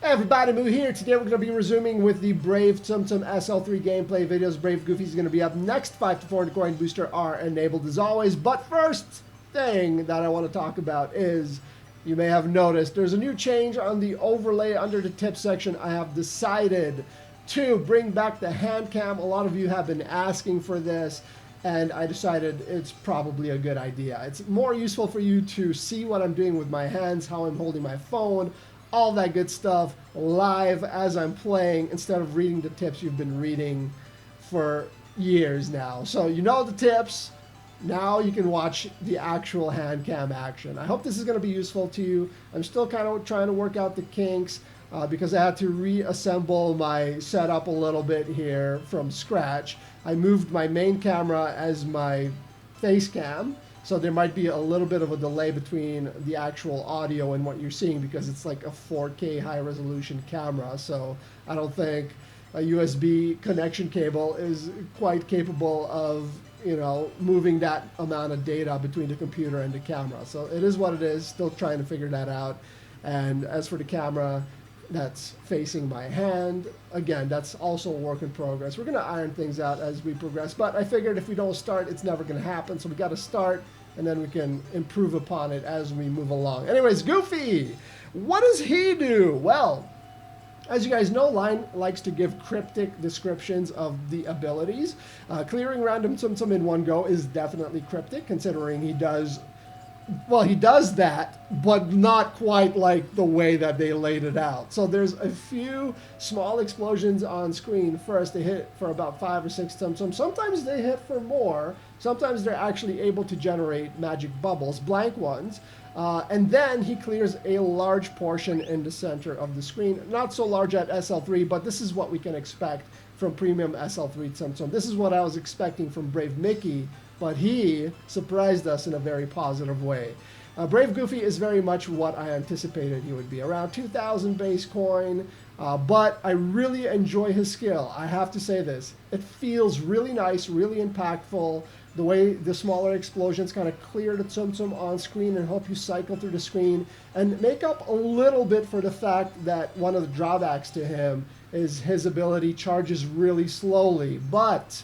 Hey everybody, Moo here. Today we're going to be resuming with the Brave Tsum SL3 gameplay videos. Brave Goofy's going to be up next. 5 to 4 coin booster are enabled as always. But first thing that I want to talk about is, you may have noticed, there's a new change on the overlay under the tip section. I have decided to bring back the hand cam. A lot of you have been asking for this, and I decided it's probably a good idea. It's more useful for you to see what I'm doing with my hands, how I'm holding my phone, all that good stuff live as I'm playing instead of reading the tips you've been reading for years now. So you know the tips. Now you can watch the actual hand cam action. I hope this is going to be useful to you. I'm still kind of trying to work out the kinks because I had to reassemble my setup a little bit here from scratch. I moved my main camera as my face cam. So there might be a little bit of a delay between the actual audio and what you're seeing because it's like a 4K high resolution camera. So I don't think a USB connection cable is quite capable of, you know, moving that amount of data between the computer and the camera. So it is what it is, still trying to figure that out. And as for the camera that's facing my hand, again, that's also a work in progress. We're going to iron things out as we progress, but I figured if we don't start, it's never going to happen. So we got to start, and then we can improve upon it as we move along. Anyways, Goofy, what does he do? Well, as you guys know, Line likes to give cryptic descriptions of the abilities. Clearing random Tsum in one go is definitely cryptic, considering he does, well, he does that, but not quite like the way that they laid it out. So there's a few small explosions on screen. First, they hit for about 5 or 6 Tsum. Sometimes they hit for more. Sometimes they're actually able to generate magic bubbles, blank ones. And then he clears a large portion in the center of the screen. Not so large at SL3, but this is what we can expect from premium SL3 Tsum. This is what I was expecting from Brave Mickey, but he surprised us in a very positive way. Brave Goofy is very much what I anticipated he would be, around 2,000 base coin, but I really enjoy his skill. I have to say this. It feels really nice, really impactful, the way the smaller explosions kind of clear the Tsum on screen and help you cycle through the screen and make up a little bit for the fact that one of the drawbacks to him is his ability charges really slowly. But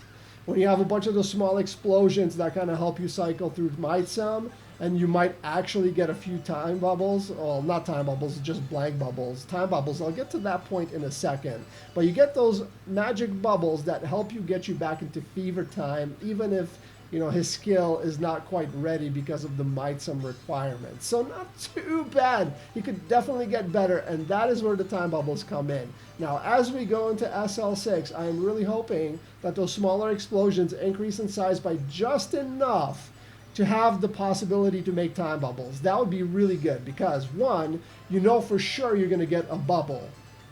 when you have a bunch of those small explosions that kind of help you cycle through Tsum, and you might actually get a few time bubbles, well, not time bubbles, just blank bubbles. Time bubbles, I'll get to that point in a second. But you get those magic bubbles that help you get you back into fever time, even if, you know, his skill is not quite ready because of the Tsum requirements. So not too bad. He could definitely get better, and that is where the time bubbles come in. Now, as we go into SL6, I am really hoping that those smaller explosions increase in size by just enough to have the possibility to make time bubbles. That would be really good because, one, you know for sure you're going to get a bubble,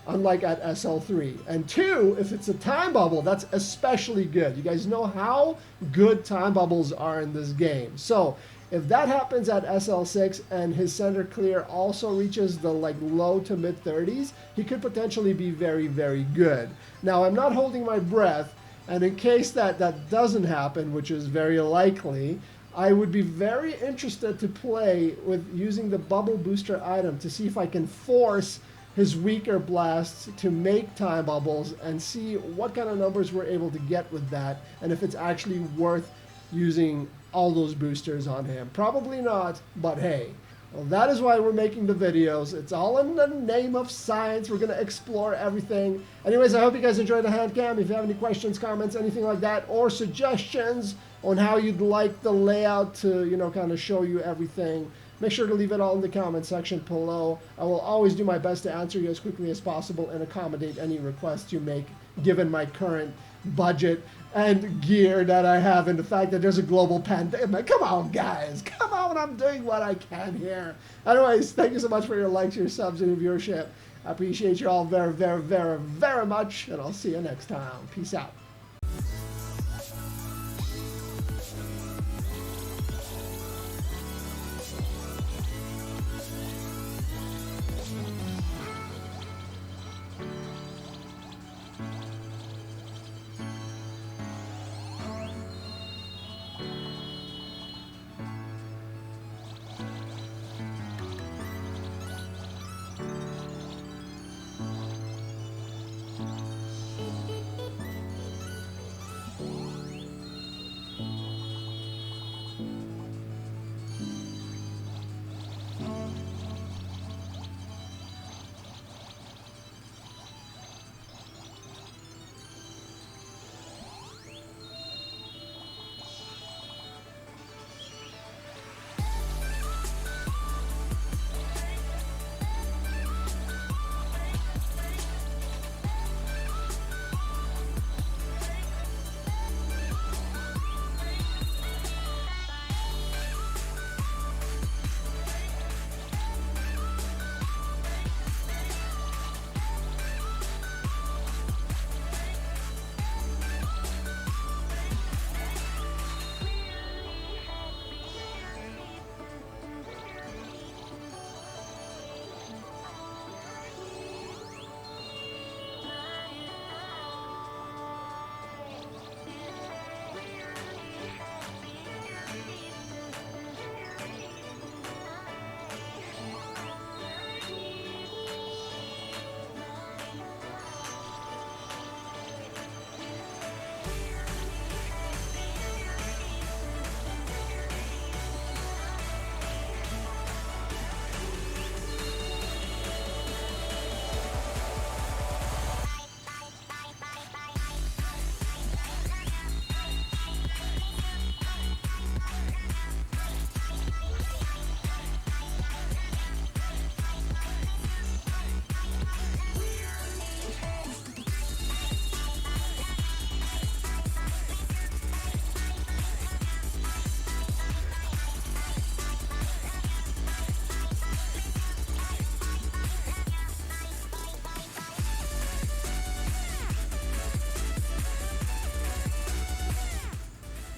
unlike at SL3. And two, if it's a time bubble, that's especially good. You guys know how good time bubbles are in this game. So if that happens at SL6 and his center clear also reaches the like low to mid 30s, he could potentially be very, very good. Now, I'm not holding my breath, and in case that doesn't happen, which is very likely, I would be very interested to play with using the bubble booster item to see if I can force his weaker blasts to make time bubbles and see what kind of numbers we're able to get with that, and if it's actually worth using all those boosters on him. Probably not, but hey, well, that is why we're making the videos. It's all in the name of science. We're going to explore everything. Anyways, I hope you guys enjoyed the hand cam. If you have any questions, comments, anything like that, or suggestions on how you'd like the layout to, you know, kind of show you everything, make sure to leave it all in the comment section below. I will always do my best to answer you as quickly as possible and accommodate any requests you make, given my current budget and gear that I have, and the fact that there's a global pandemic. Come on, guys. Come on, I'm doing what I can here. Anyways, thank you so much for your likes, your subs, and your viewership. I appreciate you all very, very, very, very much, and I'll see you next time. Peace out.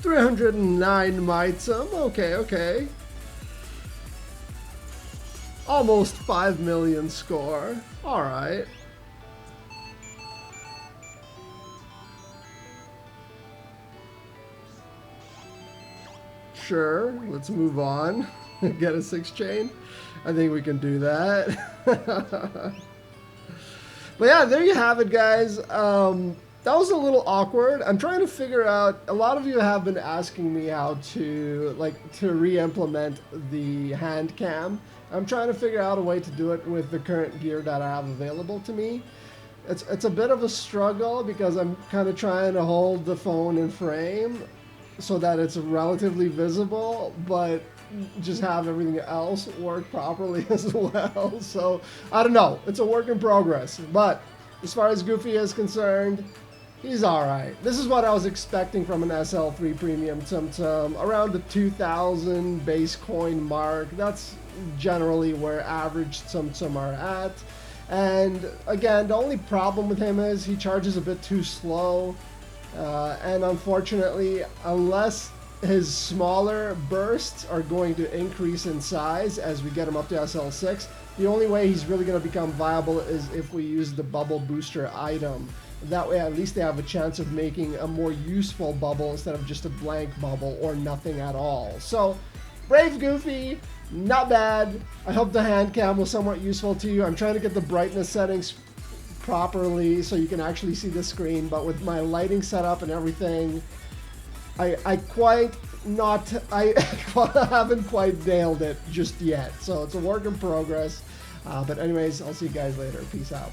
309 Tsum. Okay, okay. Almost 5 million score. Alright. Sure, let's move on. Get a 6 chain. I think we can do that. But yeah, there you have it, guys. That was a little awkward. I'm trying to figure out, a lot of you have been asking me how to, to re-implement the hand cam. I'm trying to figure out a way to do it with the current gear that I have available to me. It's a bit of a struggle because I'm kind of trying to hold the phone in frame so that it's relatively visible, but just have everything else work properly as well. So I don't know. It's a work in progress. But as far as Goofy is concerned, he's alright. This is what I was expecting from an SL3 Premium Tsum Tsum. Around the 2,000 base coin mark. That's generally where average Tsum Tsum are at. And again, the only problem with him is he charges a bit too slow. And unfortunately, unless his smaller bursts are going to increase in size as we get him up to SL6, the only way he's really going to become viable is if we use the bubble booster item. That way at least they have a chance of making a more useful bubble instead of just a blank bubble or nothing at all. So, Brave Goofy, not bad. I hope the hand cam was somewhat useful to you. I'm trying to get the brightness settings properly so you can actually see the screen, but with my lighting setup and everything, I haven't quite nailed it just yet. So it's a work in progress. But anyways, I'll see you guys later. Peace out.